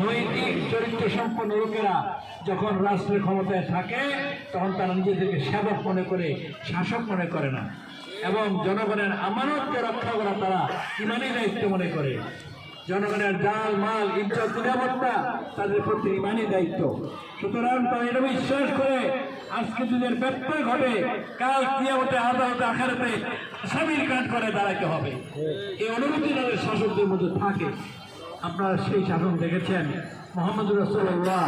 নৈতিক চরিত্র সম্পন্ন লোকেরা যখন রাষ্ট্রের ক্ষমতায় থাকে তখন তারা নিজেদেরকে সেবক মনে করে, শাসক মনে করে না, এবং জনগণের আমানতকে রক্ষা করা তারা ইমানি দায়িত্ব মনে করে। জনগণের জাল মাল ইজ্জত নিরাপত্তা তাদের প্রতি ইমানি দায়িত্ব। সুতরাং তারা এটা বিশ্বাস করে আজকে যদি ব্যত্যয় ঘটে, কাল কিয়ামতে আদালতে আখিরাতে আসামির কাঠ করে দাঁড়াইতে হবে, এই অনুভূতি তাদের শাসকদের মধ্যে থাকে। আপনারা সেই শাসন দেখেছেন মুহাম্মদুর রাসূলুল্লাহ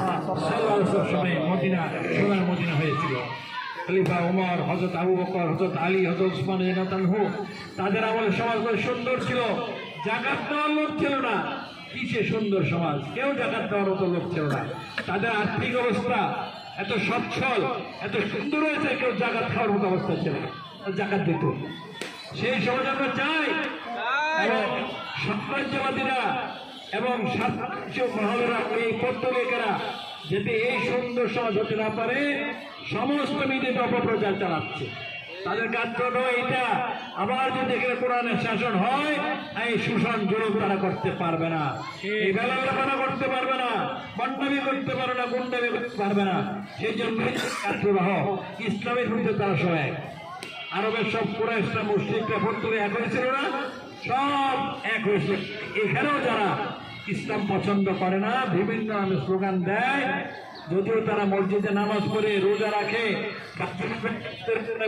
সাল্লাল্লাহু আলাইহি ওয়াসাল্লামের মদিনা সোনার মদিনা হয়েছিল। খলিফা ওমর, হযরত আবু বকর, হযরত আলী, হযরত উসমান রাদিয়াল্লাহু আনহু, তাদের আমলে সমাজ সুন্দর ছিল। জাকাত দেওয়ার লোক ছিল না। কিসে সুন্দর সমাজ, কেউ জাকাত দেওয়ার মতো লোক ছিল না। তাদের আর্থিক অবস্থা এত সচ্ছল, এত সুন্দর হয়েছে, কেউ জাকাত খাওয়ার মতো অবস্থা ছিল না, জাকাত দিত। সেই সমাজ আমরা চাই, এবং সাম্রাজ্যবাদীরা এবং মহলেরা, এই পত্তলিকেরা যাতে এই সুন্দর সমাজ হতে না পারে সমস্ত মিডিয়াতে অপপ্রচার চালাচ্ছে। তাদের কার্যক্রম এটা, আবার যদি এখানে কোরআনের শাসন হয়, এই শোষণ জুলুম তারা করতে পারবে না, এই বেলাবেলাপনা করতে পারবে না, বন্ডামি করতে পারবে না, গুন্ডামি করতে পারবে না। সেই জন্য কার্যবাহ ইসলামের বিরুদ্ধে তারা সহায়। আরবের সব কুরাইশরা, মুশরিকরা পর্তুগে এক হয়েছিল না, সব এক হয়েছে। এখানেও যারা ইসলাম পছন্দ করে না, বিভিন্ন নামে স্লোগান দেয়, যদিও তারা মসজিদে নামাজ পড়ে, রোজা রাখে,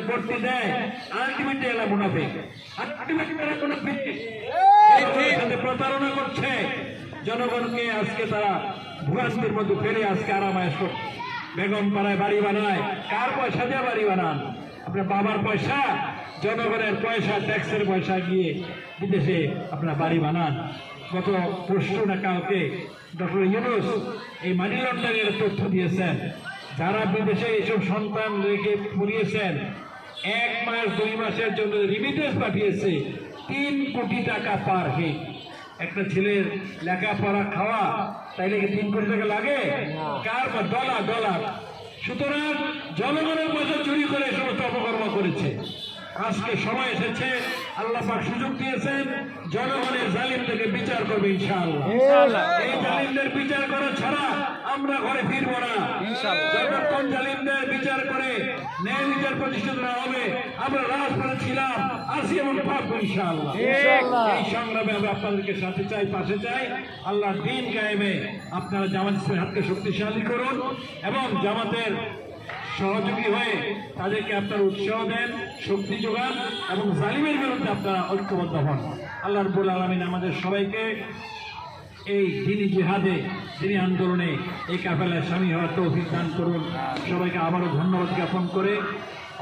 ভর্তি দেয়, আলটিমেটলি এরা মুনাফিক, আলটিমেটলি এরা কোনো প্রতারণা করছে জনগণকে। আজকে তারা ভুগান্তির মধ্যে ফেলে আজকে আরামায়েশ করছে। বেগম পাড়ায় বাড়ি বানায়, কার পয়সা দিয়ে বাড়ি বানান? আপনার বাবার পয়সা, জনগণের পয়সা, ট্যাক্সের পয়সা গিয়ে বিদেশে আপনার বাড়ি বানান। গত পরশু না কালকে ডক্টর ইউনূস এই মানি লন্ডারিং এর তথ্য দিয়েছেন, যারা বিদেশে এইসব সন্তান রেখে পড়িয়েছেন, 1 মাস 2 মাসের জন্য রিমিটেন্স পাঠিয়েছে 3 কোটি টাকা পার হেড। একটা ছেলের লেখাপড়া খাওয়া তাইলে কি 3 কোটি টাকা লাগে? কার ডলার। সুতরাং জনগণের পয়সা চুরি করে সমস্ত অপকর্ম করেছে। আজকে সময় এসেছে, আল্লাহ পাক সুযোগ দিয়েছেন, জনগণের জালিমদেরকে বিচার করবে ইনশাআল্লাহ। এই জালিমদের বিচার করা ছাড়া আমরা ঘরে ফিরবো না। যতক্ষণ জালিমদের বিচার করে ন্যায় বিচার প্রতিষ্ঠিত না হবে, আমরা রাজপথে ছিলাম, আসি এবং পাবো ইনশাআল্লাহ। এই সংগ্রামে আমরা আপনাদেরকে সাথে চাই, পাশে চাই। আল্লাহর দ্বীন কায়েমে আপনারা জামাত ইসলামের হাতকে শক্তিশালী করুন, এবং জামাতের সহযোগী হয়ে তাদেরকে আপনারা উৎসাহ দেন, শক্তি যোগান, এবং জালিমের বিরুদ্ধে আপনারা ঐক্যবদ্ধ হন। আল্লাহ রাব্বুল আলামিন আমাদের সবাইকে এই দ্বীনি জিহাদে, দ্বীনি আন্দোলনে, এই কাফেলায় শামিল হওয়ার তৌফিক দান করুন। সবাইকে আবারও ধন্যবাদ জ্ঞাপন করে,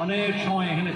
অনেক সময় এখানে